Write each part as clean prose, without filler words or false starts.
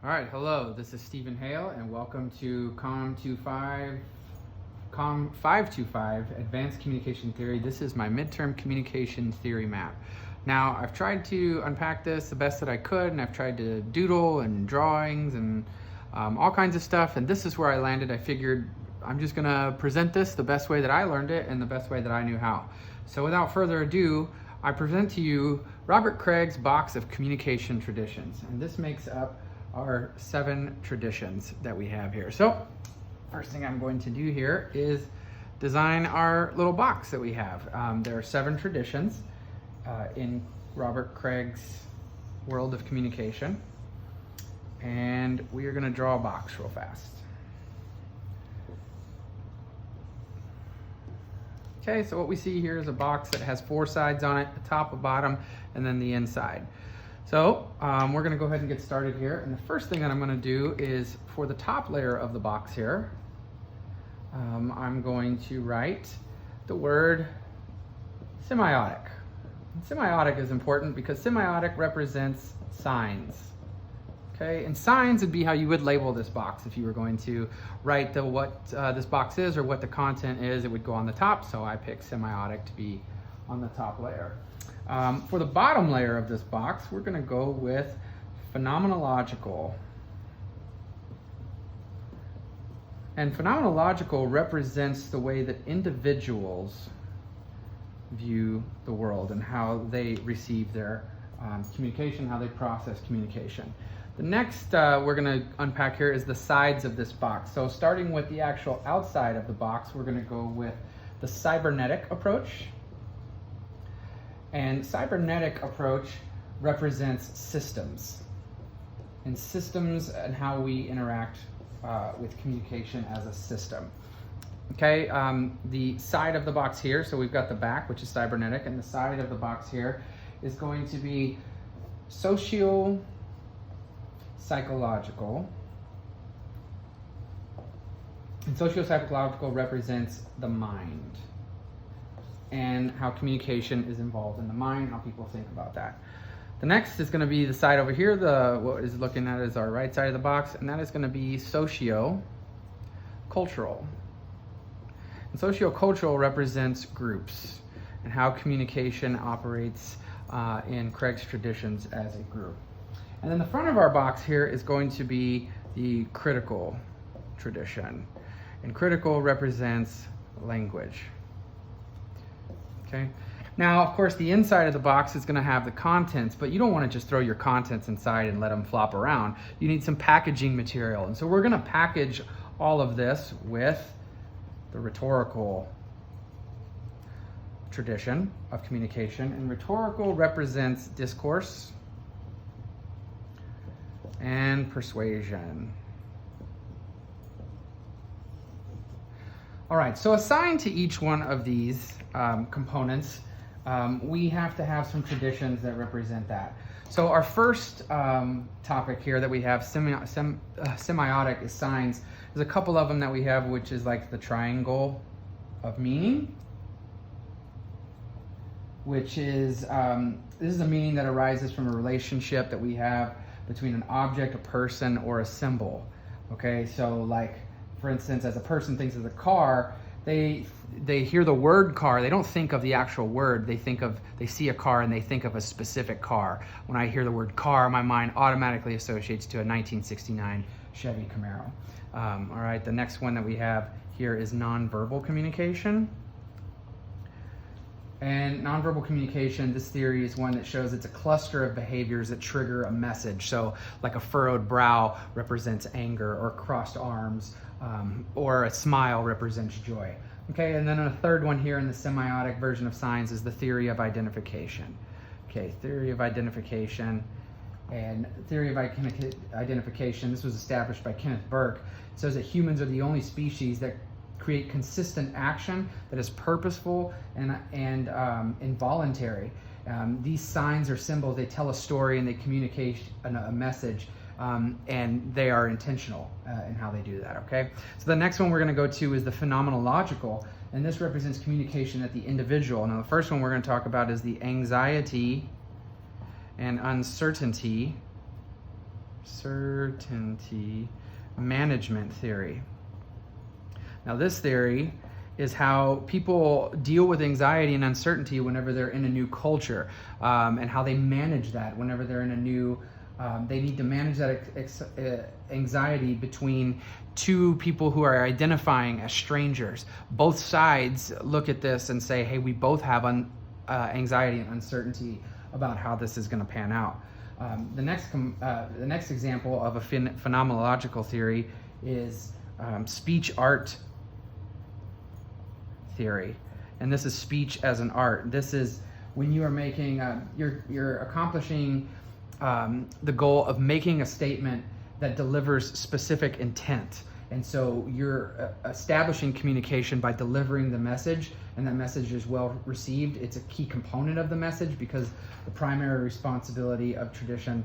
All right, hello, this is Stephen Hale and welcome to COM 525 Advanced Communication Theory. This is my midterm communication theory map. Now, I've tried to unpack this the best that I could, and I've tried to doodle and drawings and all kinds of stuff, and this is where I landed. I figured I'm just gonna present this the best way that I learned it and the best way that I knew how. So without further ado, I present to you Robert Craig's box of communication traditions, and this makes up our 7 traditions that we have here. So first thing I'm going to do here is design our little box that we have. There are 7 traditions in Robert Craig's world of communication, and we are going to draw a box real fast. Okay, so what we see here is a box that has 4 sides on it, the top, a bottom, and then the inside. So we're going to go ahead and get started here. And the first thing that I'm going to do is, for the top layer of the box here, I'm going to write the word semiotic. And semiotic is important because semiotic represents signs. Okay, and signs would be how you would label this box. If you were going to write what this box is or what the content is, it would go on the top. So I picked semiotic to be on the top layer. For the bottom layer of this box, we're going to go with phenomenological. And phenomenological represents the way that individuals view the world and how they receive their communication, how they process communication. The next we're going to unpack here is the sides of this box. So starting with the actual outside of the box, we're going to go with the cybernetic approach. And cybernetic approach represents systems and how we interact with communication as a system. Okay, the side of the box here, so we've got the back, which is cybernetic, and the side of the box here is going to be socio-psychological. And socio-psychological represents the mind and how communication is involved in the mind, how people think about that. The next is going to be the side over here, what is looking at is our right side of the box, and that is going to be socio-cultural. And socio-cultural represents groups and how communication operates in Craig's traditions as a group. And then the front of our box here is going to be the critical tradition. And critical represents language. Okay. Now, of course, the inside of the box is going to have the contents, but you don't want to just throw your contents inside and let them flop around. You need some packaging material. And so we're going to package all of this with the rhetorical tradition of communication. And rhetorical represents discourse and persuasion. All right, so assigned to each one of these components, we have to have some traditions that represent that. So our first topic here that we have, semiotic, is signs. There's a couple of them that we have, which is like the triangle of meaning, which is, this is a meaning that arises from a relationship that we have between an object, a person, or a symbol. Okay, so like, for instance, as a person thinks of the car, they hear the word car. They don't think of the actual word. They see a car and they think of a specific car. When I hear the word car, my mind automatically associates to a 1969 Chevy Camaro. All right, the next one that we have here is nonverbal communication. And nonverbal communication, this theory is one that shows it's a cluster of behaviors that trigger a message. So like a furrowed brow represents anger, or crossed arms, or a smile represents joy. Okay, and then a third one here in the semiotic version of signs is the theory of identification. Okay, theory of identification. And theory of identification, this was established by Kenneth Burke. It says that humans are the only species that create consistent action that is purposeful and involuntary. These signs or symbols, they tell a story and they communicate a message, and they are intentional in how they do that, okay? So the next one we're gonna go to is the phenomenological, and this represents communication at the individual. Now the first one we're gonna talk about is the anxiety and uncertainty uncertainty management theory. Now this theory is how people deal with anxiety and uncertainty whenever they're in a new culture, and how they manage that whenever they're in a new, they need to manage that anxiety between two people who are identifying as strangers. Both sides look at this and say, hey, we both have anxiety and uncertainty about how this is going to pan out. The next example of a phenomenological theory is speech art theory, and this is speech as an art. This is when you are making, you're accomplishing the goal of making a statement that delivers specific intent. And so you're establishing communication by delivering the message, and that message is well received. It's a key component of the message because the primary responsibility of tradition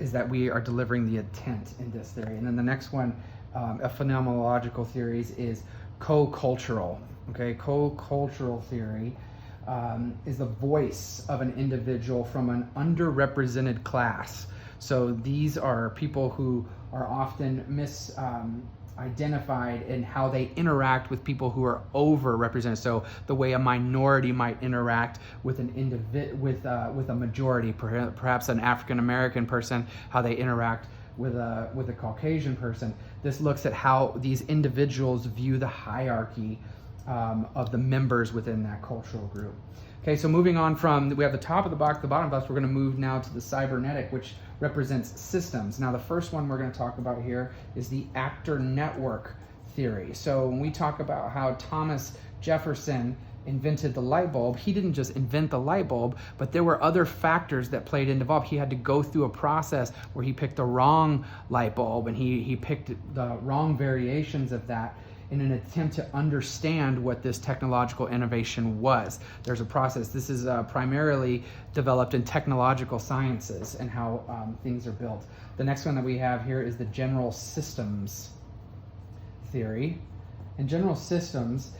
is that we are delivering the intent in this theory. And then the next one of phenomenological theories is co-cultural. Okay, co-cultural theory is the voice of an individual from an underrepresented class. So these are people who are often misidentified in how they interact with people who are overrepresented. So the way a minority might interact with with a majority, perhaps an African American person, how they interact with a Caucasian person. This looks at how these individuals view the hierarchy of the members within that cultural group. Okay, so moving on from, we have the top of the box, the bottom of the box, we're going to move now to the cybernetic, which represents systems. Now the first one we're going to talk about here is the actor network theory. So when we talk about how Thomas Jefferson invented the light bulb, he didn't just invent the light bulb, but there were other factors that played involved. He had to go through a process where he picked the wrong light bulb, and he picked the wrong variations of that in an attempt to understand what this technological innovation was. There's a process. This is primarily developed in technological sciences and how things are built. The next one that we have here is the general systems theory. And general systems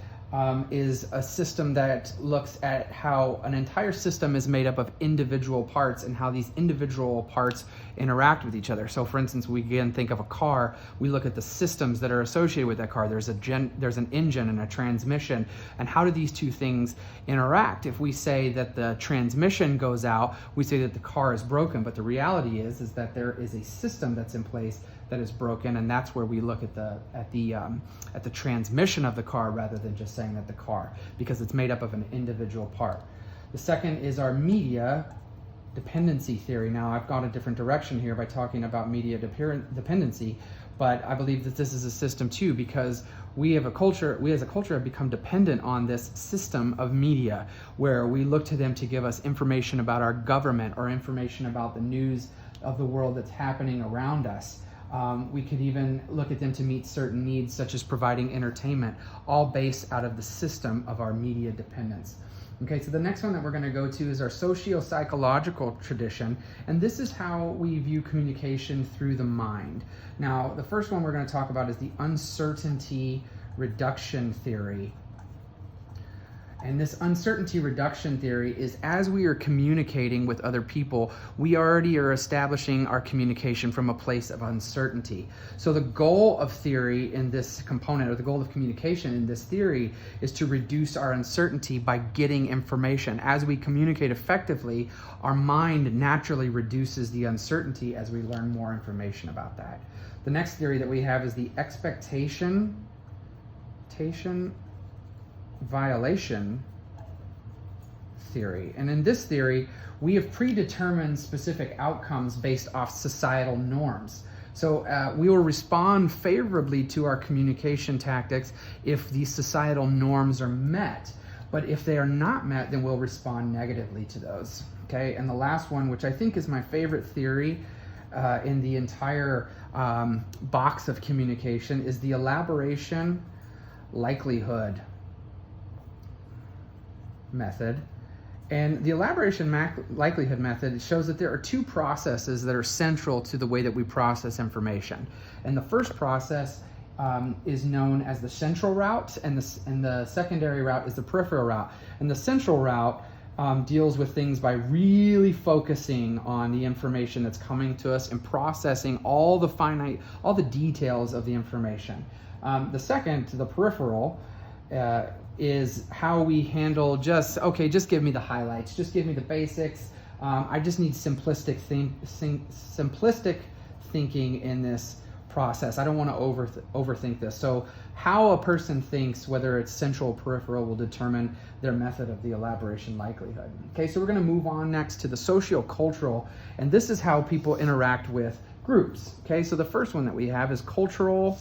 is a system that looks at how an entire system is made up of individual parts and how these individual parts interact with each other. So for instance, we again think of a car, we look at the systems that are associated with that car. There's an engine and a transmission, and how do these two things interact? If we say that the transmission goes out, we say that the car is broken, but the reality is that there is a system that's in place that is broken, and that's where we look at the transmission of the car rather than just saying that the car, because it's made up of an individual part. The second is our media dependency theory. Now I've gone a different direction here by talking about media dependency, but I believe that this is a system too, because we as a culture have become dependent on this system of media where we look to them to give us information about our government or information about the news of the world that's happening around us. We could even look at them to meet certain needs, such as providing entertainment, all based out of the system of our media dependence. Okay, so the next one that we're going to go to is our socio-psychological tradition, and this is how we view communication through the mind. Now, the first one we're going to talk about is the uncertainty reduction theory. And this uncertainty reduction theory is, as we are communicating with other people, we already are establishing our communication from a place of uncertainty. So the goal of theory in this component, or the goal of communication in this theory, is to reduce our uncertainty by getting information. As we communicate effectively, our mind naturally reduces the uncertainty as we learn more information about that. The next theory that we have is the expectation violation theory. And in this theory, we have predetermined specific outcomes based off societal norms. So we will respond favorably to our communication tactics if these societal norms are met. But if they are not met, then we'll respond negatively to those. Okay, and the last one, which I think is my favorite theory in the entire box of communication, is the elaboration likelihood method. And the elaboration likelihood method shows that there are two processes that are central to the way that we process information. And the first process is known as the central route, and the secondary route is the peripheral route. And the central route deals with things by really focusing on the information that's coming to us and processing all the details of the information. The second, the peripheral, is how we handle just give me the highlights, just give me the basics. I just need simplistic thinking in this process. I don't want to overthink this. So how a person thinks, whether it's central or peripheral, will determine their method of the elaboration likelihood. Okay, so we're going to move on next to the socio-cultural, and this is how people interact with groups. Okay, so the first one that we have is cultural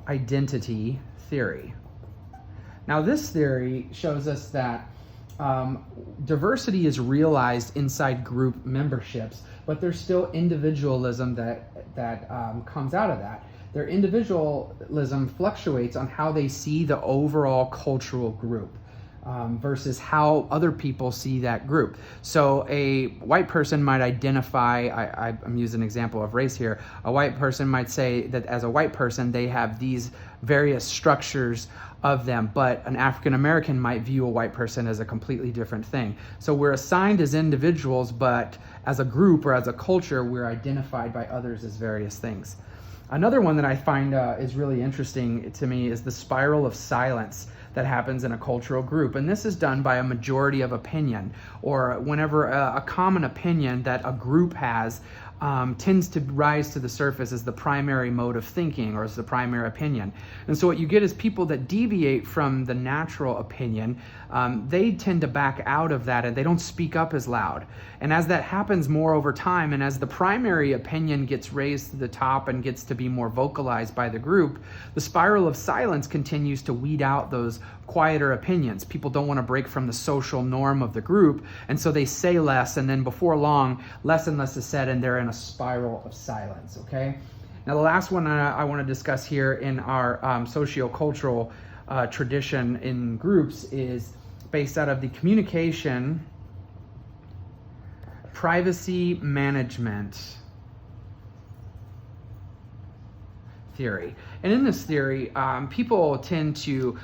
identity theory. Now this theory shows us that diversity is realized inside group memberships, but there's still individualism that comes out of that. Their individualism fluctuates on how they see the overall cultural group versus how other people see that group. So a white person might identify, I'm using an example of race here, a white person might say that as a white person they have these various structures of them, but an African American might view a white person as a completely different thing. So we're assigned as individuals, but as a group or as a culture, we're identified by others as various things. Another one that I find is really interesting to me is the spiral of silence that happens in a cultural group. And this is done by a majority of opinion, or whenever a common opinion that a group has tends to rise to the surface as the primary mode of thinking or as the primary opinion. And so what you get is people that deviate from the natural opinion, they tend to back out of that and they don't speak up as loud. And as that happens more over time, and as the primary opinion gets raised to the top and gets to be more vocalized by the group, the spiral of silence continues to weed out those quieter opinions. People don't want to break from the social norm of the group, and so they say less, and then before long, less and less is said, and they're in a spiral of silence, okay? Now the last one I want to discuss here in our sociocultural tradition in groups is based out of the communication privacy management theory. And in this theory, people tend to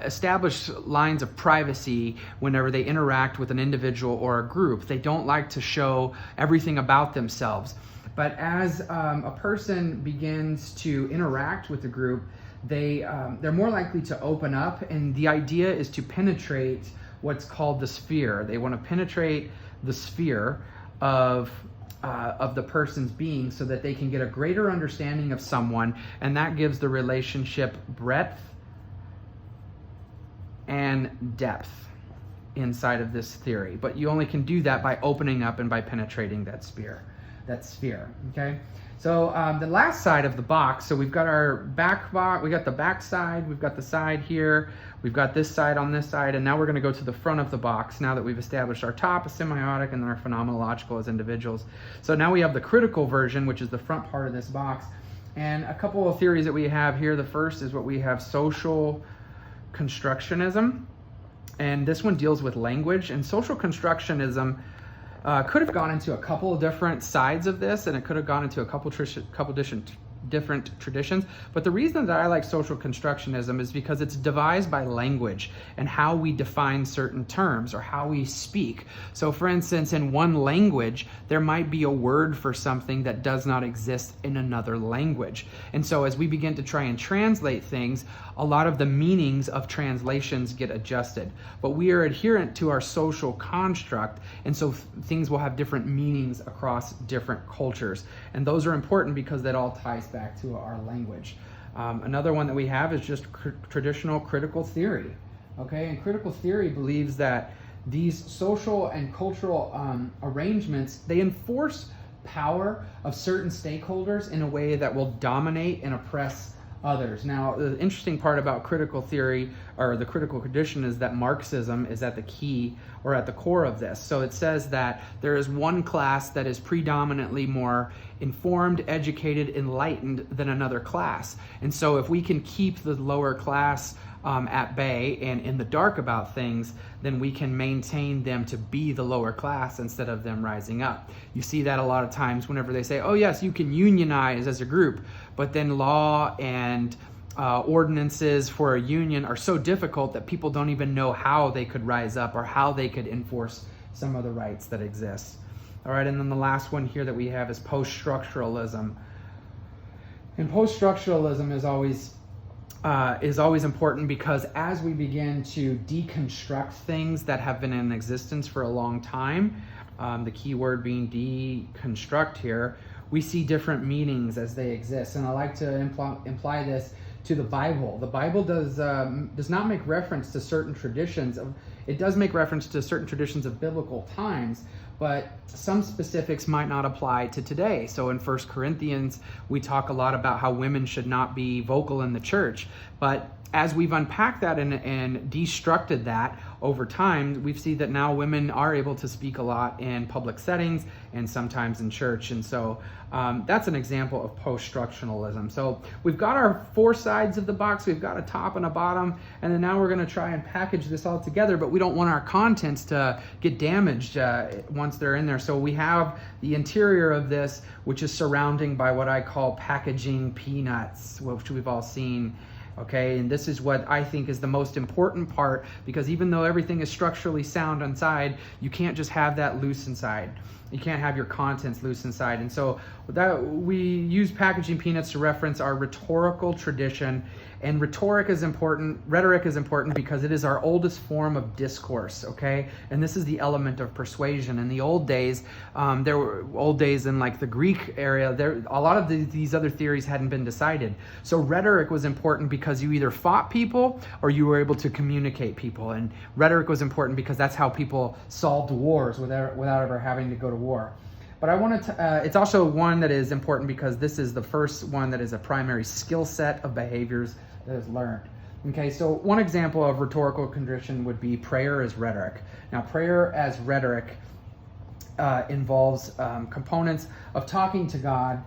establish lines of privacy whenever they interact with an individual or a group. They don't like to show everything about themselves. But as a person begins to interact with the group, they're more likely to open up, and the idea is to penetrate what's called the sphere. They want to penetrate the sphere of the person's being so that they can get a greater understanding of someone, and that gives the relationship breadth and depth inside of this theory. But you only can do that by opening up and by penetrating that sphere, okay? So the last side of the box, so we've got our back box, we got the back side, we've got the side here, we've got this side on this side, and now we're gonna go to the front of the box now that we've established our top, a semiotic, and then our phenomenological as individuals. So now we have the critical version, which is the front part of this box. And a couple of theories that we have here. The first is what we have, social constructionism. And this one deals with language. And social constructionism could have gone into a couple of different sides of this, and it could have gone into a couple different traditions. But the reason that I like social constructionism is because it's devised by language and how we define certain terms or how we speak. So for instance, in one language, there might be a word for something that does not exist in another language. And so as we begin to try and translate things, a lot of the meanings of translations get adjusted. But we are adherent to our social construct, and so things will have different meanings across different cultures. And those are important because that all ties back to our language. Another one that we have is just traditional critical theory. Okay, and critical theory believes that these social and cultural arrangements, they enforce power of certain stakeholders in a way that will dominate and oppress others. Now, the interesting part about critical theory, or the critical tradition, is that Marxism is at the key or at the core of this. So it says that there is one class that is predominantly more informed, educated, enlightened than another class. And so if we can keep the lower class at bay and in the dark about things, then we can maintain them to be the lower class instead of them rising up. You see that a lot of times whenever they say, oh yes, you can unionize as a group, but then law and ordinances for a union are so difficult that people don't even know how they could rise up or how they could enforce some of the rights that exist. All right, and then the last one here that we have is post-structuralism. And post-structuralism is always important because as we begin to deconstruct things that have been in existence for a long time, the key word being deconstruct here, we see different meanings as they exist. And I like to imply this to the Bible. The Bible does not make reference to certain traditions. It does make reference to certain traditions of biblical times, but some specifics might not apply to today. So in 1 Corinthians, we talk a lot about how women should not be vocal in the church. But as we've unpacked that and destructed that over time, we see that now women are able to speak a lot in public settings and sometimes in church. And so that's an example of post-structuralism. So we've got our four sides of the box. We've got a top and a bottom. And then now we're going to try and package this all together. But we don't want our contents to get damaged once they're in there. So we have the interior of this, which is surrounding by what I call packaging peanuts, which we've all seen. Okay, and this is what I think is the most important part, because even though everything is structurally sound inside, you can't just have that loose inside. You can't have your contents loose inside. And so that we use packaging peanuts to reference our rhetorical tradition. And rhetoric is important, rhetoric is important because it is our oldest form of discourse, okay? And this is the element of persuasion. In the old days, there were old days in like the Greek area, a lot of these other theories hadn't been decided. So rhetoric was important because you either fought people or you were able to communicate people. And rhetoric was important because that's how people solved wars without ever having to go to war. But I wanted to, it's also one that is important because this is the first one that is a primary skill set of behaviors that is learned. Okay, so one example of rhetorical condition would be prayer as rhetoric. Now, prayer as rhetoric involves components of talking to God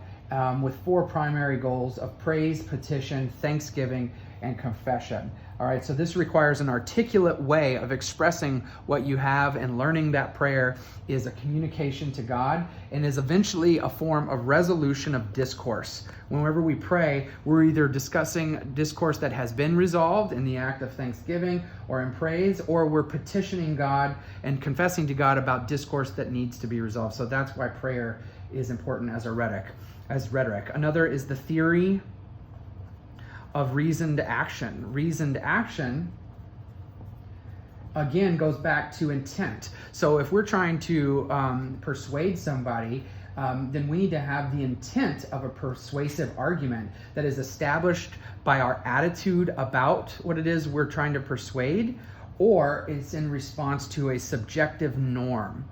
with four primary goals of praise, petition, thanksgiving, and confession. All right, so this requires an articulate way of expressing what you have, and learning that prayer is a communication to God and is eventually a form of resolution of discourse. Whenever we pray, we're either discussing discourse that has been resolved in the act of thanksgiving or in praise, or we're petitioning God and confessing to God about discourse that needs to be resolved. So that's why prayer is important as rhetoric. Another is the theory of reasoned action. Reasoned action, again, goes back to intent. So if we're trying to persuade somebody, then we need to have the intent of a persuasive argument that is established by our attitude about what it is we're trying to persuade, or it's in response to a subjective norm.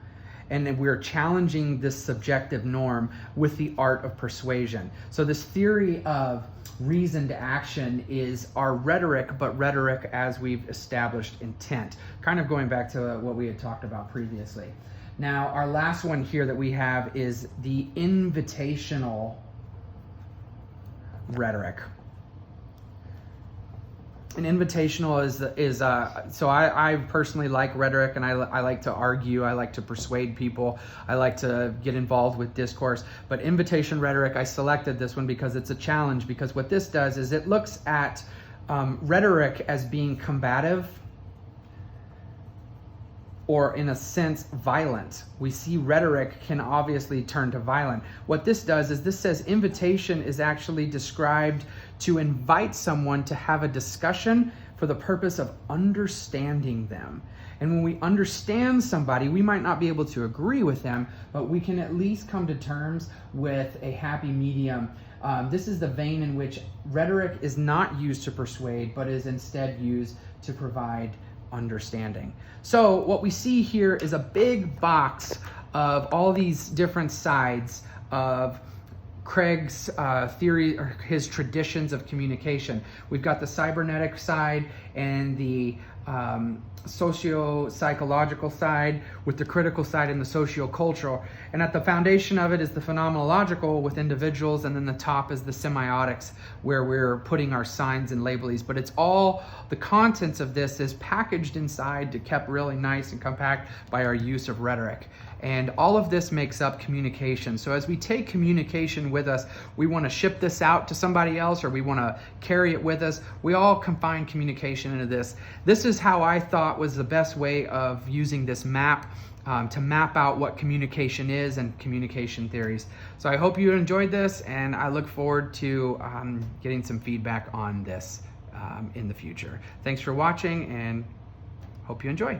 And we're challenging this subjective norm with the art of persuasion. So this theory of reasoned action is our rhetoric, but rhetoric as we've established intent. Kind of going back to what we had talked about previously. Now, our last one here that we have is the invitational rhetoric. An invitational is so I personally like rhetoric, and I like to argue, I like to persuade people, I like to get involved with discourse. But invitation rhetoric, I selected this one because it's a challenge, because what this does is it looks at rhetoric as being combative, or in a sense violent. We see rhetoric can obviously turn to violent. What this does is this says invitation is actually described to invite someone to have a discussion for the purpose of understanding them. And when we understand somebody, we might not be able to agree with them, but we can at least come to terms with a happy medium. This is the vein in which rhetoric is not used to persuade, but is instead used to provide understanding. So what we see here is a big box of all these different sides of Craig's theory, or his traditions of communication. We've got the cybernetic side and the socio-psychological side, with the critical side and the socio-cultural. And at the foundation of it is the phenomenological with individuals, and then the top is the semiotics, where we're putting our signs and labels. But it's all, the contents of this is packaged inside to kept really nice and compact by our use of rhetoric. And all of this makes up communication. So as we take communication with us, we want to ship this out to somebody else, or we want to carry it with us. We all confine communication into this. This is how I thought was the best way of using this map to map out what communication is and communication theories. So I hope you enjoyed this, and I look forward to getting some feedback on this in the future. Thanks for watching, and hope you enjoy.